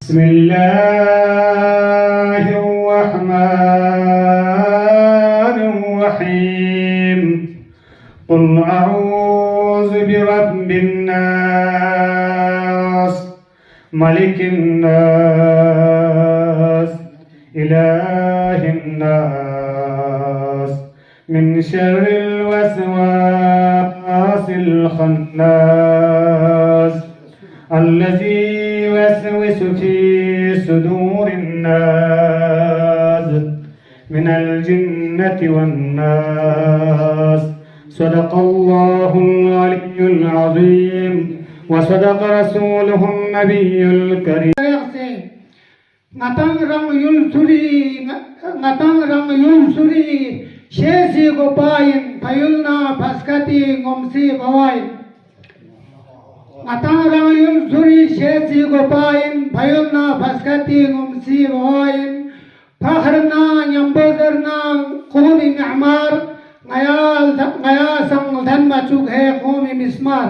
بسم الله الرحمن الرحيم قل أعوذ برب الناس ملك الناس إله الناس من شر الوسواس الخناس الذي يوسوس في صدور الناس من الجنة والناس صدق الله العلي العظيم وصدق رسوله النبي الكريم ngatang rang yul suri shesi gopain payulna paskati ngomsi bawai ngatang rang yul suri shesi gopain payulna paskati ngomsi bawai fakhrna nyambozerna qumi mi'mar ngaya sang dhan machuk hai qumi mismar.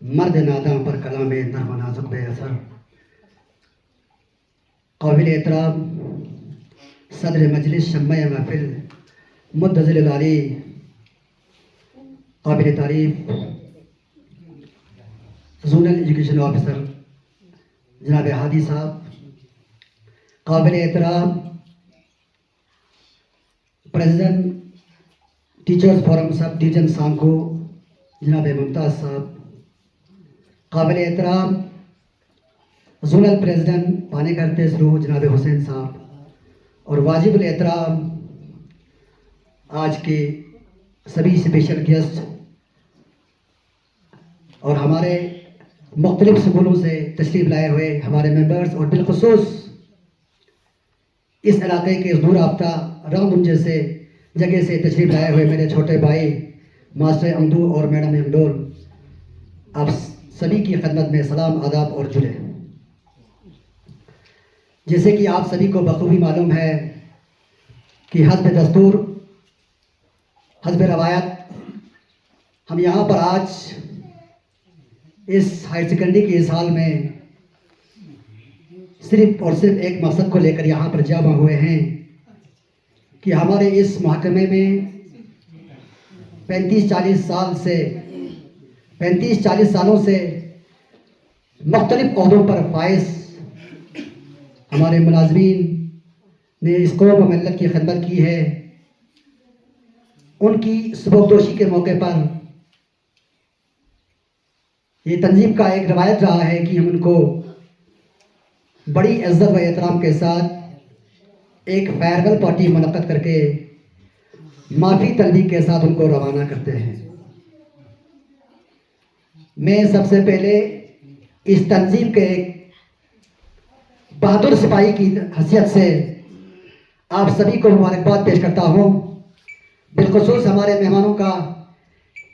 مرد ناداں پر کلام نرم و نازک بے اثر، قابل احترام صدر مجلس شمع محفل مدظل العلی، قابل تعریف زونل ایجوکیشن آفیسر جناب ہادی صاحب، قابل احترام president teachers forum sub division سانکو جناب ممتاز صاحب، قابل احترام زونل پریزیڈنٹ پانے گھر تیسرو جناب حسین صاحب، اور واجب الاحترام آج کے سبھی اسپیشل گیسٹ اور ہمارے مختلف سکولوں سے تشریف لائے ہوئے ہمارے ممبرز، اور بالخصوص اس علاقے کے دور رابطہ رام جیسے جگہ سے تشریف لائے ہوئے میرے چھوٹے بھائی ماسٹر امدو اور میڈم امڈول، آپ سبھی کی خدمت میں سلام، آداب اور جلے۔ جیسے کہ آپ سبھی کو بخوبی معلوم ہے کہ حسب دستور حسب روایت ہم یہاں پر آج اس ہائر سیکنڈری کے سال میں صرف اور صرف ایک مقصد کو لے کر یہاں پر جمع ہوئے ہیں کہ ہمارے اس محکمے میں 35-40 سالوں سے مختلف عہدوں پر فائز ہمارے ملازمین نے اس قوم و ملت کی خدمت کی ہے، ان کی سبکدوشی کے موقع پر یہ تنظیم کا ایک روایت رہا ہے کہ ہم ان کو بڑی عزت و احترام کے ساتھ ایک فیئرویل پارٹی منعقد کر کے معافی طلبی کے ساتھ ان کو روانہ کرتے ہیں۔ میں سب سے پہلے اس تنظیم کے ایک بہادر سپاہی کی حیثیت سے آپ سبھی کو مبارکباد پیش کرتا ہوں، بالخصوص ہمارے مہمانوں کا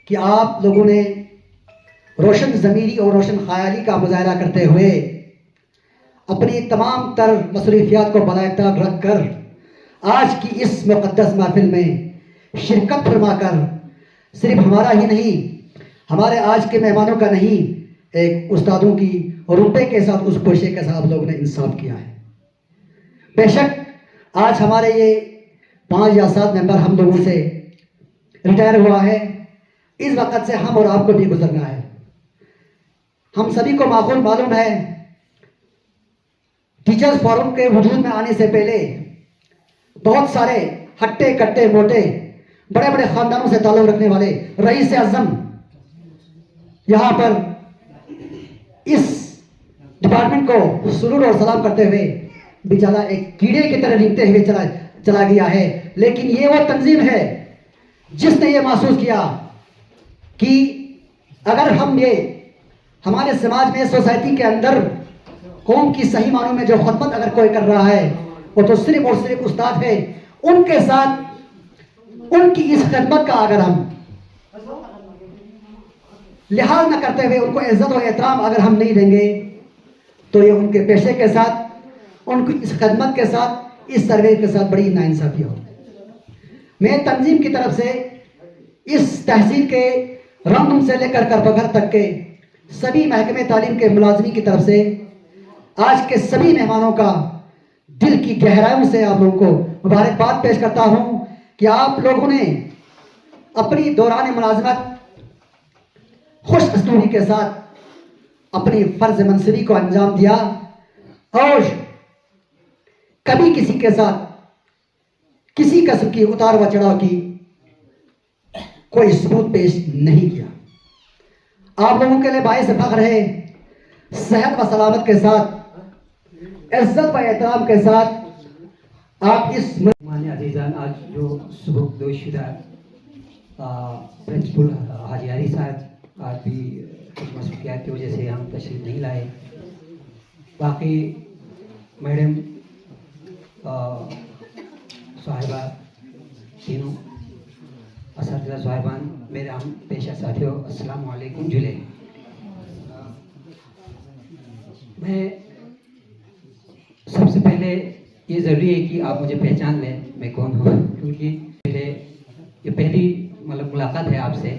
کہ آپ لوگوں نے روشن ضمیری اور روشن خیالی کا مظاہرہ کرتے ہوئے اپنی تمام تر مصروفیات کو بالائے طاق رکھ کر آج کی اس مقدس محفل میں شرکت فرما کر صرف ہمارا ہی نہیں، ہمارے آج کے مہمانوں کا نہیں، ایک استادوں کی رتبے کے ساتھ اس پیشے کے ساتھ لوگوں نے انصاف کیا ہے۔ بے شک آج ہمارے یہ 5 یا 7 ممبر ہم لوگوں سے ریٹائر ہوا ہے، اس وقت سے ہم اور آپ کو بھی گزرنا ہے۔ ہم سبھی کو معقول معلوم ہے ٹیچرز فورم کے وجود میں آنے سے پہلے بہت سارے ہٹے کٹے موٹے بڑے بڑے خاندانوں سے تعلق رکھنے والے رئیس اعظم یہاں پر اس ڈپارٹمنٹ کو سلوٹ اور سلام کرتے ہوئے بیچارہ ایک کیڑے کی طرح رینگتے ہوئے چلا گیا ہے، لیکن یہ وہ تنظیم ہے جس نے یہ محسوس کیا کہ اگر ہم یہ ہمارے سماج میں سوسائٹی کے اندر قوم کی صحیح معنوں میں جو خدمت اگر کوئی کر رہا ہے وہ تو صرف اور صرف استاد ہے، ان کے ساتھ ان کی اس خدمت کا اگر ہم لحاظ نہ کرتے ہوئے ان کو عزت و احترام اگر ہم نہیں دیں گے تو یہ ان کے پیشے کے ساتھ، ان کی اس خدمت کے ساتھ، اس سروے کے ساتھ بڑی ناانصافی ہوگی۔ میں تنظیم کی طرف سے اس تحصیل کے رنگم سے لے کر بگھر تک کے سبھی محکمہ تعلیم کے ملازمین کی طرف سے آج کے سبھی مہمانوں کا دل کی گہرائیوں سے آپ لوگوں کو مبارکباد پیش کرتا ہوں کہ آپ لوگوں نے اپنی دوران ملازمت خوش اسلوبی کے ساتھ اپنی فرض منصبی کو انجام دیا اور کبھی کسی کے ساتھ کسی قسم کی اتار و چڑھاؤ کی کوئی ثبوت پیش نہیں کیا۔ آپ لوگوں کے لیے باعث فخر ہے، صحت و سلامت کے ساتھ، عزت و احترام کے ساتھ آپ اس مانے عزیزان، آج جو سبکدوش شدہ پرنسپل حاجی علی صاحب آج بھی کچھ مصروفیات کی وجہ سے ہم تشریف نہیں لائے، باقی میڈم صاحبہ تینوں اساتذہ صاحبان، میرے ہم پیشہ ساتھیوں، السلام علیکم جلے۔ میں سب سے پہلے یہ ضروری ہے کہ آپ مجھے پہچان لیں میں کون ہوں، کیونکہ یہ پہلی ملاقات ہے آپ سے،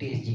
TSG,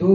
2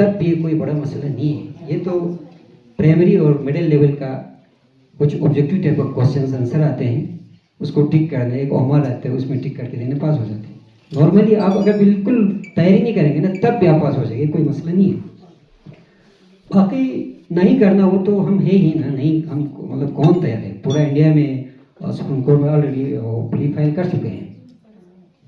تب بھی کوئی بڑا مسئلہ نہیں ہے. یہ تو پرائمری اور مڈل لیول کا کچھ objective type of questions answer آتے ہیں, اس کو ٹک کرنا, ایک عمر آتا ہے اس میں ٹک کر کے دینے, پاس ہو جاتے ہیں. نارملی آپ اگر بالکل تیاری نہیں کریں گے نا تب بھی آپ پاس ہو جائیں گے, کوئی مسئلہ نہیں ہے. باقی نہیں کرنا وہ تو ہم ہے ہی نا, نہیں ہم مطلب کون تیار ہے. پورا انڈیا میں سپریم کورٹ میں آلریڈی پلی فائل کر چکے ہیں,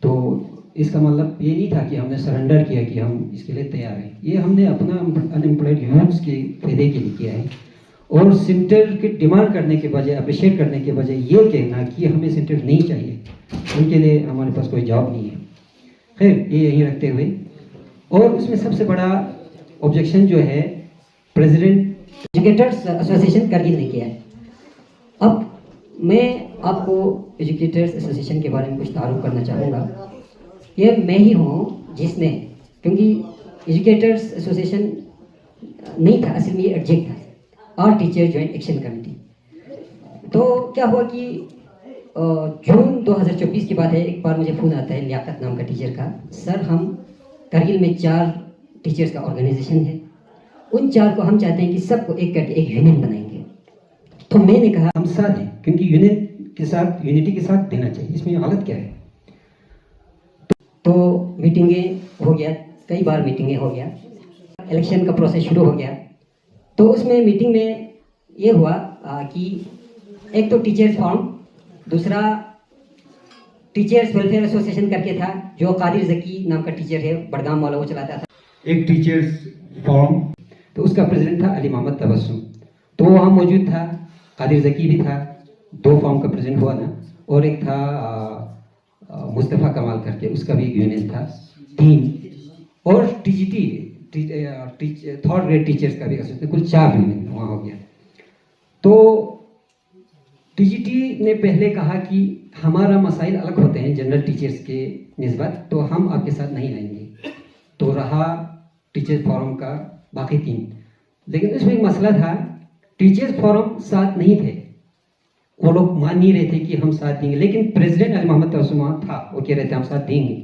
تو اس کا مطلب یہ نہیں تھا کہ ہم نے سرنڈر کیا کہ ہم اس کے لیے تیار ہیں. یہ ہم نے اپنا ان امپلائڈ یوتھس کے فائدے کے لیے کیا ہے, اور سینٹر کی ڈیمانڈ کرنے کے بجائے, اپریشیٹ کرنے کے بجائے یہ کہنا کہ ہمیں سینٹر نہیں چاہیے, ان کے لیے ہمارے پاس کوئی جواب نہیں ہے. خیر یہ یہیں رکھتے ہوئے, اور اس میں سب سے بڑا آبجیکشن جو ہے پریزیڈنٹ ایجوکیٹرز ایسوسیشن کرگل نے کیا ہے. اب میں آپ کو ایجوکیٹرز ایسوسیشن کے بارے میں کچھ تعارف کرنا چاہوں گا. یہ میں ہی ہوں جس نے, کیونکہ ایجوکیٹرز ایسوسیشن نہیں تھا اصل میں, یہ ایڈجیکٹ تھا, آل ٹیچر جوائنٹ ایکشن کمیٹی. تو کیا ہوا کہ جون 2024 کی بات ہے, ایک بار مجھے فون آتا ہے لیاقت نام کا ٹیچر کا, سر ہم کرگل میں 4 ٹیچرز کا آرگنائزیشن ہے, ان 4 کو ہم چاہتے ہیں کہ سب کو ایک کر کے ایک یونین بنائیں گے. تو میں نے کہا ہم ساتھ ہیں, کیونکہ یونین کے ساتھ, یونٹی کے ساتھ دینا چاہیے, اس میں حالت کیا ہے. تو میٹنگیں ہو گیا, کئی بار میٹنگیں ہو گیا, الیکشن کا پروسیس شروع ہو گیا. تو اس میں میٹنگ میں یہ ہوا کہ ایک تو ٹیچرز فارم, دوسرا ٹیچرز ویلفیئر ایسوسیشن کر کے تھا جو قادر ذکی نام کا ٹیچر ہے بڑگام والا, وہ چلاتا تھا. ایک ٹیچرز فورم, تو اس کا پریزیڈنٹ تھا علی محمد تبسم, تو وہ وہاں موجود تھا. قادر ذکی بھی تھا, 2 فارم کا پریزیڈنٹ ہوا نا, اور ایک تھا مصطفیٰ کمال کر کے, اس کا بھی ایک یونین تھا. 3 اور T G T, third grade teachers کا بھی ایسوسیشن, کل 4 یونین وہاں ہو گیا. تو ٹی جی ٹی نے پہلے کہا کہ ہمارا مسائل الگ ہوتے ہیں جنرل ٹیچرز کے نسبت, تو ہم آپ کے ساتھ نہیں آئیں گے. تو رہا ٹیچرز فورم کا باقی 3. لیکن اس میں ایک مسئلہ تھا, ٹیچرز فورم ساتھ نہیں تھے, وہ لوگ مان نہیں رہے تھے کہ ہم ساتھ دیں گے. لیکن پریزیڈنٹ علی محمد تبسم وہاں تھا, وہ کہہ رہے تھے ہم ساتھ دیں گے.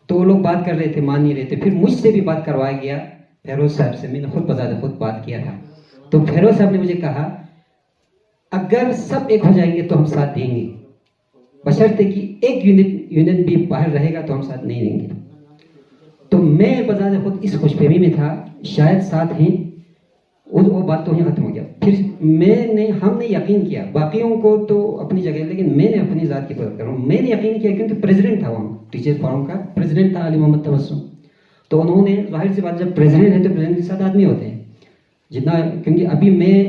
تو وہ لوگ بات کر رہے تھے, مان نہیں رہے تھے. پھر مجھ سے بھی بات کروایا گیا فیروز صاحب سے, میں نے خود بذات خود بات کیا تھا. تو فیروز صاحب نے مجھے کہا اگر سب ایک ہو جائیں گے تو ہم ساتھ دیں گے, بشرطے کہ ایک یونین بھی باہر رہے گا تو ہم ساتھ نہیں دیں گے. تو میں بذات خود اس خوش فہمی میں تھا شاید ساتھ ہیں, وہ بات تو ہی ختم ہو گیا. پھر ہم نے یقین کیا, باقیوں کو تو اپنی جگہ, لیکن میں نے اپنی ذات کی بات کر رہا ہوں, میں نے یقین کیا کیونکہ پریزیڈنٹ تھا وہاں, ٹیچر فورم کا پریزیڈنٹ تھا علی محمد تبسم. تو انہوں نے ظاہر سی بات, جب پریزیڈنٹ ہے تو پریزیڈنٹ کے ساتھ آدمی ہوتے ہیں جتنا, کیونکہ ابھی میں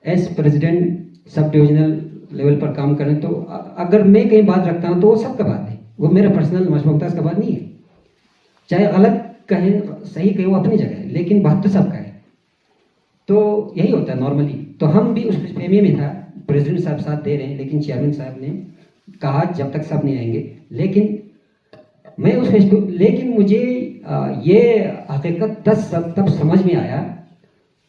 as president sub divisional level پر کام کریں, تو اگر میں کہیں بات رکھتا ہوں تو وہ سب کا بات ہے, وہ میرا پرسنل مشموقتاز کا بات نہیں ہے. چاہے غلط کہیں صحیح کہیں, وہ اپنی جگہ ہے, لیکن بات تو سب کا ہے. تو یہی ہوتا ہے نارملی. تو ہم بھی اس خوش فہمی میں تھا, پریزیڈنٹ صاحب ساتھ دے رہے ہیں, لیکن چیئرمین صاحب نے کہا جب تک سب نہیں آئیں گے. لیکن میں اس لیکن مجھے یہ حقیقت تب سمجھ میں آیا,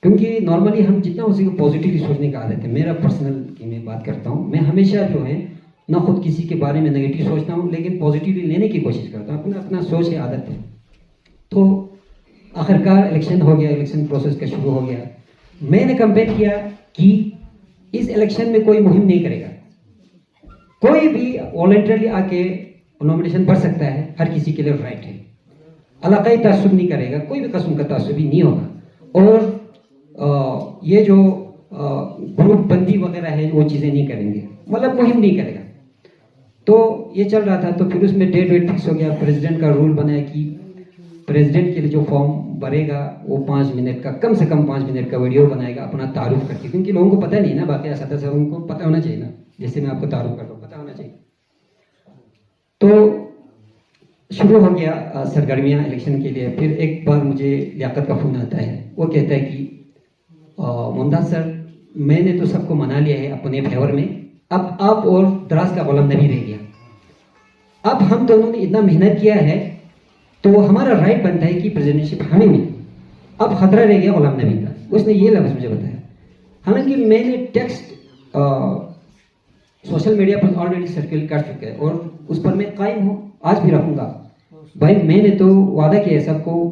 کیونکہ نارملی ہم جتنا اسی کو پازیٹیولی سوچنے کا عادت ہے. میرا پرسنل کی میں بات کرتا ہوں, میں ہمیشہ جو ہے نہ خود کسی کے بارے میں نگیٹو سوچتا ہوں, لیکن پازیٹیولی لینے کی کوشش کرتا ہوں, اپنا سوچ کی عادت ہے. تو آخرکار الیکشن ہو گیا, الیکشن پروسیس کا شروع ہو گیا. میں نے کمپین کیا کہ اس الیکشن میں کوئی مہم نہیں کرے گا, کوئی بھی والنٹرلی آ کے نامنیشن بھر سکتا ہے, ہر کسی کے لیے رائٹ ہے. علاقائی تعصب نہیں کرے گا, کوئی بھی قسم کا تعصبی نہیں ہوگا, اور یہ جو گروپ بندی وغیرہ ہے وہ چیزیں نہیں کریں گے, مطلب مہم نہیں کرے گا. تو یہ چل رہا تھا. تو پھر اس میں ڈیٹ فکس ہو گیا. پریزیڈنٹ کا رول بنا ہے کہ پریزیڈنٹ کے لیے جو فارم بھرے گا وہ 5 منٹ کا, کم سے کم 5 منٹ کا ویڈیو بنائے گا اپنا تعارف کر کے, کیونکہ لوگوں کو پتہ نہیں نا, باقی اساتذہ صاحب ان کو پتہ ہونا چاہیے نا, جیسے میں آپ کو تعارف کرتا ہوں پتہ ہونا چاہیے. تو شروع ہو گیا سرگرمیاں الیکشن کے لیے. پھر ایک بار مجھے لیاقت کا فون آتا ہے, وہ کہتا ہے کہ ممتاز سر, میں نے تو سب کو منا لیا ہے اپنے فیور میں, اب آپ اور دراز کا غلام نبی رہ گیا. اب ہم دونوں نے اتنا محنت کیا ہے تو ہمارا رائٹ بنتا ہے کہ پریزیڈنٹ شپ ہمیں ملی. اب خطرہ رہ گیا غلام نبی کا. اس نے یہ لفظ مجھے بتایا, حالانکہ میں نے ٹیکسٹ سوشل میڈیا پر آلریڈی سرکل کر چکا ہے اور اس پر میں قائم ہوں, آج بھی رکھوں گا. بھائی میں نے تو وعدہ کیا ہے سب کو,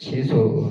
600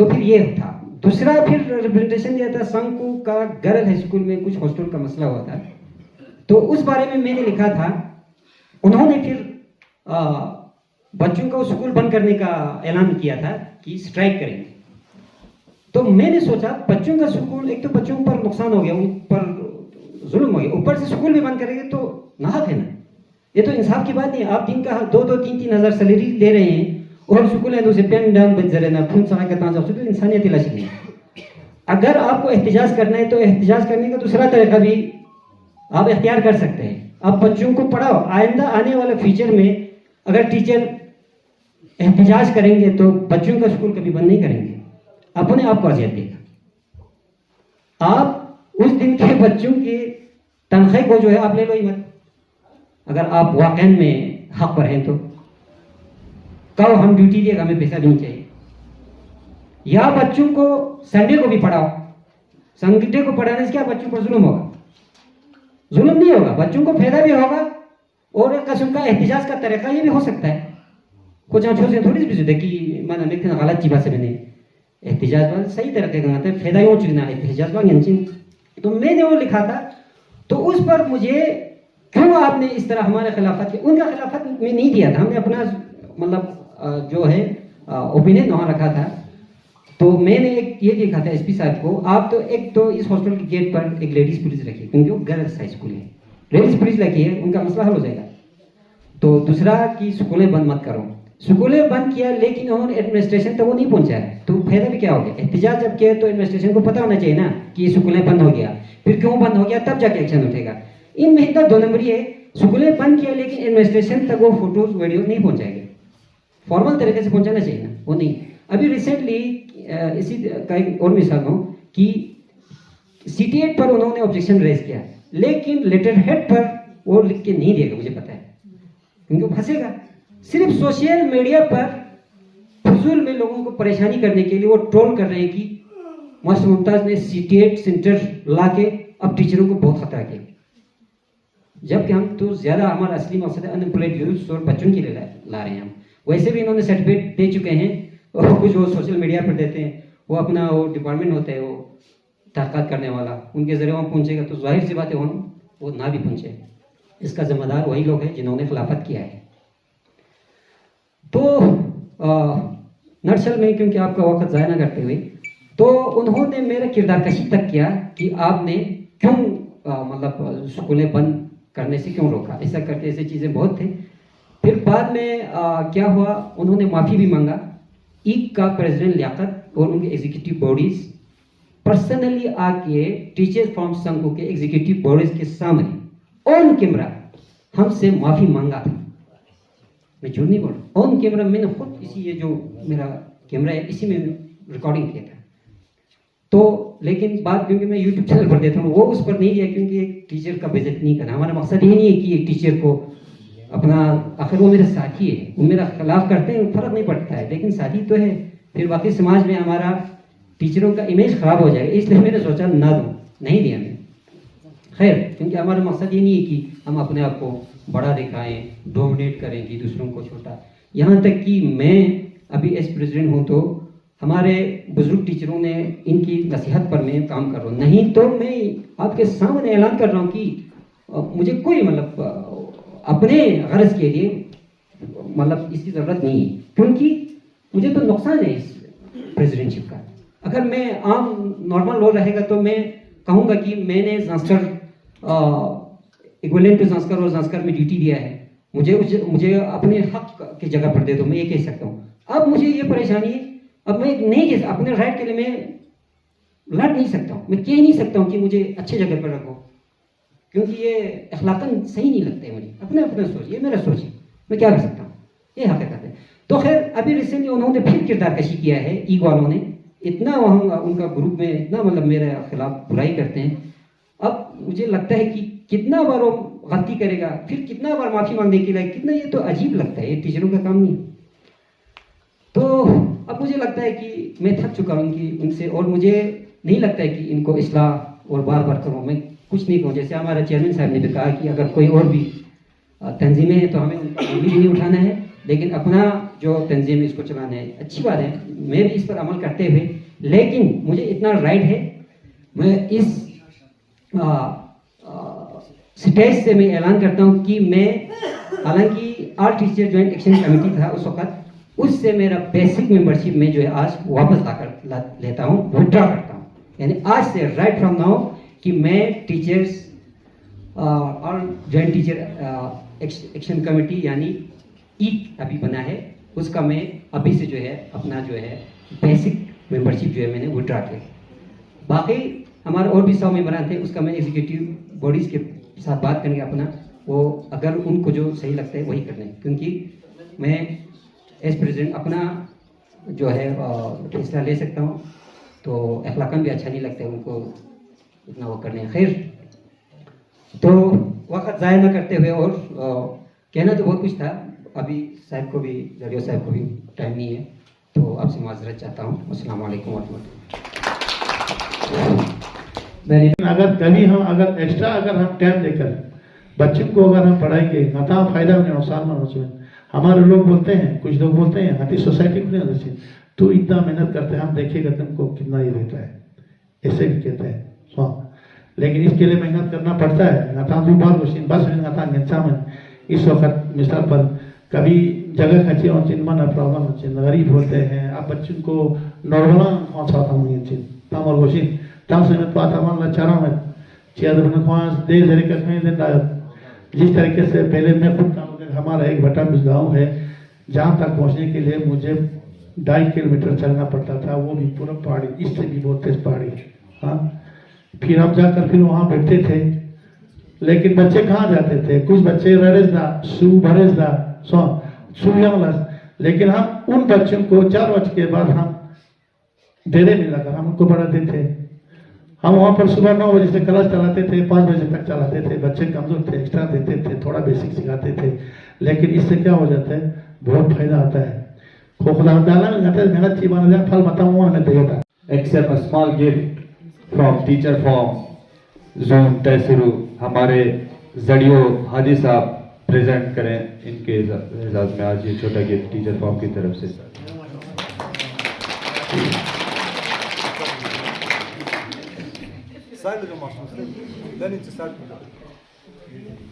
تو پھر یہ تھا. دوسرا پھر ریپرزنٹیشن دیا تھا سنکو کا گرل ہائی اسکول میں کچھ ہاسٹل کا مسئلہ ہوا تھا, تو اس بارے میں نے لکھا تھا. انہوں نے پھر بچوں کو اسکول بند کرنے کا اعلان کیا تھا کہ اسٹرائک کریں گے. تو میں نے سوچا بچوں کا اسکول, ایک تو بچوں پر نقصان ہو گیا, ان پر ظلم ہو گیا, اوپر سے اسکول بھی بند کریں گے تو ناحق ہے نا. یہ تو انصاف کی بات نہیں. آپ دن کا 2-3 ہزار سیلری لے رہے ہیں اور اسکول ہے دوسرے پین ڈاؤن بچ رہے نا پھون سہا کرتا ہوں, تو انسانیت لاشی نہیں. اگر آپ کو احتجاج کرنا ہے تو احتجاج کرنے کا دوسرا طریقہ بھی آپ اختیار کر سکتے ہیں. آپ بچوں کو پڑھاؤ. آئندہ آنے والے فیوچر میں اگر ٹیچر احتجاج کریں گے تو بچوں کا اسکول کبھی بند نہیں کریں گے, اپنے آپ کو اذیت دے گا. آپ اس دن کے بچوں کی تنخواہ کو جو ہے آپ لے لو ہی مت, اگر آپ واقعا میں حق پر ہیں تو. کہو ہم ڈیوٹی دے گا, ہمیں پیسہ بھی نہیں چاہیے. یا بچوں کو سنڈے کو بھی پڑھاؤ. سنڈے کو پڑھانے سے کیا بچوں پر ظلم ہوگا؟ ظلم نہیں ہوگا, بچوں کو فائدہ بھی ہوگا. اور ایک قسم کا احتجاج کا طریقہ یہ بھی ہو سکتا ہے. کچھ آنچوں سے تھوڑی سی بھی کہ میں نے غلط چیز سے میں نے احتجاج بات صحیح طریقے کا ہے, فائدہ ہو چکنا احتجاج بات. تو میں نے وہ لکھا تھا. تو اس پر مجھے کیوں آپ نے اس طرح ہمارے خلافت ان کا خلافت میں نہیں دیا تھا, ہم نے اپنا مطلب جو ہے اوپینین وہاں رکھا تھا. تو میں نے ایک یہ دیکھا تھا ایس پی صاحب کو, آپ تو ایک تو اس ہاسٹل کے گیٹ پر ایک لیڈیز پولیس رکھی کیونکہ وہ گرلس ہائی اسکول ہے, لیڈیز پولیس رکھی ہے, ان کا مسئلہ حل ہو جائے گا. تو دوسرا کہ اسکولیں بند مت کرو. اسکولیں بند کیا لیکن انہوں نے ایڈمنسٹریشن تک وہ نہیں پہنچایا, تو فائدہ بھی کیا ہو گیا؟ احتجاج جب کیا تو ایڈمنسٹریشن کو پتہ ہونا چاہیے نا کہ یہ اسکولیں بند ہو گیا, پھر کیوں بند ہو گیا, تب جا کے ایکشن اٹھے گا. ان میں کا 2 نمبری ہے, اسکولیں بند کیا لیکن ایڈمنسٹریشن تک وہ فوٹوز ویڈیوز نہیں پہنچائے گے. فارمل طریقے سے پہنچانا چاہیے نا, وہ نہیں. ابھی ریسنٹلی اسی کا ایک اور مثال ہوں کہ CT8 پر انہوں نے آبجیکشن ریز کیا لیکن لیٹر ہیڈ پر وہ لکھ کے نہیں دے گا, مجھے پتا ہے, کیونکہ وہ پھنسے گا. صرف سوشل میڈیا پر فضول میں لوگوں کو پریشانی کرنے کے لیے وہ ٹرول کر رہے ہیں کہ ماسٹر ممتاز نے CT8 سینٹر لا کے اب ٹیچروں کو بہت خطرہ کیا, جبکہ ہم تو زیادہ ہمارا اصلی مقصد ہے انپلائڈ یوتھ اور بچوں کے لیے لا رہے ہیں. ہم ویسے بھی انہوں نے سرٹیفکیٹ دے چکے ہیں, اور کچھ وہ سوشل میڈیا پر دیتے ہیں, وہ اپنا وہ ڈپارٹمنٹ ہوتا ہے وہ تحقیقات کرنے والا, ان کے ذریعے وہاں پہنچے گا تو ظاہر سی بات ہے وہ نہ بھی پہنچے. اس کا ذمہ دار وہی لوگ ہیں جنہوں نے خلافت کیا ہے. تو نرسل میں کیونکہ آپ کا وقت ضائع نہ کرتے ہوئے, تو انہوں نے میرا کردار کشی تک کیا کہ آپ نے کیوں مطلب اسکولیں بند کرنے سے کیوں روکا, ایسا کرتے ایسے چیزیں بہت تھے. پھر بعد میں کیا ہوا, انہوں نے معافی بھی مانگا. ایک کا پریزیڈنٹ لیاقت اور ان کے ایگزیکٹو باڈیز پرسنلی آ کے ٹیچر فرام سنگھو کے ایگزیکٹو باڈیز کے سامنے آن کیمرہ ہم سے معافی مانگا تھا. میں جھوٹ نہیں بول رہا, آن کیمرہ میں نے خود اسی یہ جو میرا کیمرہ ہے اسی میں ریکارڈنگ کیا تھا. تو لیکن بات کیونکہ میں یوٹیوب چینل پر دیتا ہوں وہ اس پر نہیں دیا کیونکہ ایک ٹیچر کا بےعزتی نہیں کرنا. ہمارا مقصد یہ نہیں ہے کہ ایک ٹیچر کو اپنا, آخر وہ میرا ساتھی ہے, وہ میرا خلاف کرتے ہیں فرق نہیں پڑتا ہے لیکن ساتھی تو ہے. پھر باقی سماج میں ہمارا ٹیچروں کا امیج خراب ہو جائے گا, اس لیے میں نے سوچا نہ دوں, نہیں دیا میں. خیر, کیونکہ ہمارا مقصد یہ نہیں ہے کہ ہم اپنے آپ کو بڑا دکھائیں, ڈومینیٹ کریں کہ دوسروں کو چھوٹا. یہاں تک کہ میں ابھی ایس پریزیڈنٹ ہوں تو ہمارے بزرگ ٹیچروں نے ان کی نصیحت پر میں کام کر رہا ہوں. نہیں تو میں آپ کے سامنے اعلان کر رہا ہوں کہ مجھے کوئی مطلب اپنے غرض کے لیے مطلب اس کی ضرورت نہیں ہے, کیونکہ مجھے تو نقصان ہے اس پریزیڈنٹ شپ کا. اگر میں عام نارمل رول رہے گا تو میں کہوں گا کہ میں نے زانسکر ایکویلنٹ ٹو زانسکر اور زانسکر میں ڈیوٹی دیا ہے, مجھے اپنے حق کی جگہ پر دے دو, میں یہ کہہ سکتا ہوں. اب مجھے یہ پریشانی ہے, اب میں نہیں کہہ اپنے رائٹ کے لیے میں لڑ نہیں سکتا ہوں, میں کہہ نہیں سکتا ہوں کہ مجھے اچھی جگہ پر رکھو, کیونکہ یہ اخلاقاً صحیح نہیں لگتا ہے مجھے. اپنا سوچ, یہ میرا سوچ ہے, میں کیا کر سکتا ہوں, یہ حقیقت ہے. تو خیر, ابھی ریسنٹلی انہوں نے پھر کردار کشی کیا ہے, ایگ والوں نے اتنا وہاں ان کا گروپ میں اتنا مطلب میرے خلاف برائی کرتے ہیں. اب مجھے لگتا ہے کہ کتنا بار وہ غلطی کرے گا, پھر کتنا بار معافی مانگنے کے لیے, کتنا یہ تو عجیب لگتا ہے, یہ ٹیچروں کا کام نہیں. تو اب مجھے لگتا ہے کہ میں تھک چکا ہوں کہ ان سے, اور مجھے نہیں لگتا ہے کہ ان کو اصلاح اور بار بار کروں. میں کچھ نہیں کہوں, جیسے ہمارا چیئرمین صاحب نے بھی کہا کہ اگر کوئی اور بھی تنظیمیں ہیں تو ہمیں ان کا بھی نہیں اٹھانا ہے, لیکن اپنا جو تنظیم اس کو چلانا ہے اچھی بات ہے, میں بھی اس پر عمل کرتے ہوئے, لیکن مجھے اتنا رائٹ ہے, میں اس سٹیج سے میں اعلان کرتا ہوں کہ میں, حالانکہ آل ٹیچر جوائنٹ ایکشن کمیٹی تھا اس وقت, اس سے میرا بیسک ممبرشپ میں جو ہے آج واپس لا لیتا ہوں, وڈرا کرتا ہوں. یعنی آج سے رائٹ فرام ناؤ کہ میں ٹیچرس آل جوائنٹ ٹیچر ایکشن کمیٹی یعنی ایک ابھی بنا ہے, اس کا میں ابھی سے جو ہے اپنا جو ہے بیسک ممبرشپ جو ہے میں نے وڈرا کیا. باقی ہمارے اور بھی 100 ممبران تھے, اس کا میں ایگزیکٹو باڈیز کے ساتھ بات کریں گے اپنا, وہ اگر ان کو جو صحیح لگتا ہے وہی کرنا ہے, کیونکہ میں ایز پریزیڈنٹ اپنا جو ہے فیصلہ لے سکتا ہوں, تو اخلاقاً بھی اچھا نہیں لگتا ہے ان کو اتنا وہ کرنے. خیر, تو وقت ضائع نہ کرتے ہوئے, اور کہنا تو بہت کچھ تھا, ابھی صاحب کو بھی, زریو صاحب کو بھی ٹائم نہیں ہے, تو آپ سے معذرت چاہتا ہوں. السلام علیکم ورحمۃ اللہ. اگر کبھی ہم اگر ایکسٹرا اگر ہم ٹائم دے کر بچوں کو اگر ہم پڑھائیں گے نہ فائدہ میں نقصان میں نقصان. ہمارے لوگ بولتے ہیں, کچھ لوگ بولتے ہیں ہاتھی سوسائٹی کو نہیں ہوتی, تو اتنا محنت کرتے ہیں, ہم دیکھے گا تم کو کتنا یہ رہتا ہے, ایسے بھی کہتے ہیں. لیکن اس کے لیے محنت کرنا پڑتا ہے. نتان بھی بار گوشین بس نتان گنسامن اس وقت مثال پر کبھی جگہ کھچے اور چن من پرابلم ہوچن, غریب ہوتے ہیں, اب بچوں کو نارمل کون سا تھا مجھے چن تام اور گوشین تام سے میں پاتا مان لا چارا میں چیز بنا خواہاں دے زری کا کہیں دن ڈایا. جس طریقے سے پہلے میں خود کام کرتا, ہمارا ایک بٹا گاؤں ہے جہاں تک پہنچنے کے لیے مجھے 2.5 کلومیٹر چلنا پڑتا تھا, وہ بھی پورا پہاڑی, اس سے بھی بہت تیز پہاڑی. ہاں, پھر ہم جا کر پھر وہاں بیٹھتے تھے, لیکن بچے کہاں جاتے تھے, کچھ بچے ررز دا سو بھرز دا سو یملس, لیکن ہم ان بچوں کو 4 بجے کے بعد ہم ڈیرے میں لگا ہم ان کو پڑھاتے تھے. ہم وہاں پر صبح 9 بجے سے کلاس چلاتے تھے, 5 بجے تک چلاتے تھے. بچے کمزور تھے, ایکسٹرا دیتے تھے, تھوڑا بیسک سکھاتے تھے, لیکن اس سے کیا ہو جاتا ہے, بہت فائدہ آتا ہے. خدا تعالیٰ نے کہتے ہیں محنت کی بنا جائے پھل بتاؤں ہوا ہمیں دے گا. Accept a small gift from teacher from zone تحصیلو ہمارے زڑیو حاجی صاحب پریزنٹ کریں. ان کے اعزاز میں آج یہ چھوٹا گفٹ ٹیچر فارم کی طرف سے.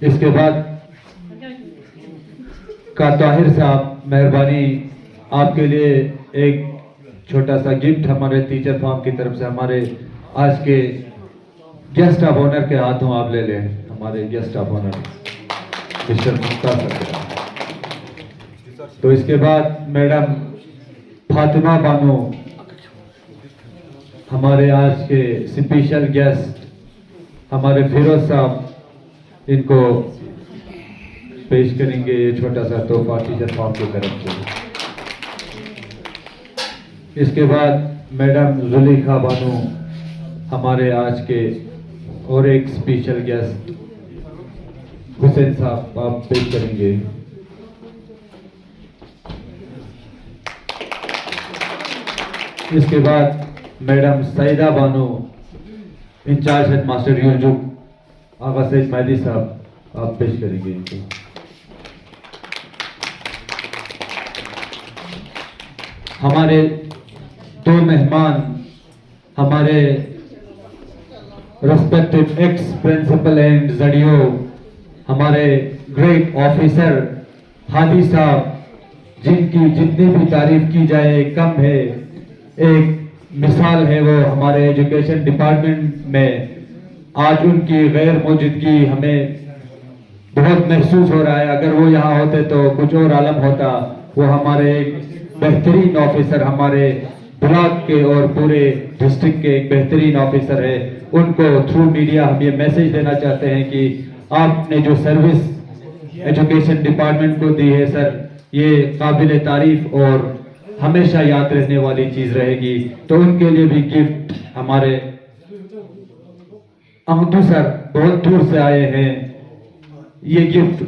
اس کے بعد کا طاہر صاحب مہربانی آپ کے لیے ایک چھوٹا سا گفٹ ہمارے ٹیچر فارم کی طرف سے ہمارے آج کے گیسٹ آف آنر کے ہاتھوں آپ لے لیں. ہمارے گیسٹ آف آنر مسٹر مختار صاحب. تو اس کے بعد میڈم فاطمہ بانو ہمارے آج کے اسپیشل گیسٹ, ہمارے فیروز صاحب ان کو پیش کریں گے یہ چھوٹا سا تحفہ ٹیچر فارم کی طرف سے. اس کے بعد میڈم زلیخا بانو ہمارے آج کے اور ایک اسپیشل گیسٹ حسین صاحب آپ پیش کریں گے. اس کے بعد madam Saeeda Bano in charge head master یورجو آغا سید مہدی صاحب آپ پیش کریں گے ان کو. ہمارے 2 مہمان ہمارے ریسپیکٹڈ ایکس پرنسپل اینڈ زڑیو ہمارے گریٹ آفیسر ہادی صاحب, جن کی جتنی بھی تعریف کی جائے کم ہے. ایک مثال ہے وہ ہمارے ایجوکیشن ڈپارٹمنٹ میں. آج ان کی غیر موجودگی ہمیں بہت محسوس ہو رہا ہے. اگر وہ یہاں ہوتے تو کچھ اور عالم ہوتا. وہ ہمارے ایک بہترین آفیسر, ہمارے بلاک کے اور پورے ڈسٹرکٹ کے ایک بہترین آفیسر ہے. ان کو تھرو میڈیا ہم یہ میسج دینا چاہتے ہیں کہ آپ نے جو سروس ایجوکیشن ڈپارٹمنٹ کو دی ہے سر, یہ قابل تعریف اور ہمیشہ یاد رہنے والی چیز رہے گی. تو ان کے لیے بھی گفٹ ہمارے احمدو سر بہت دور سے آئے ہیں. یہ گفٹ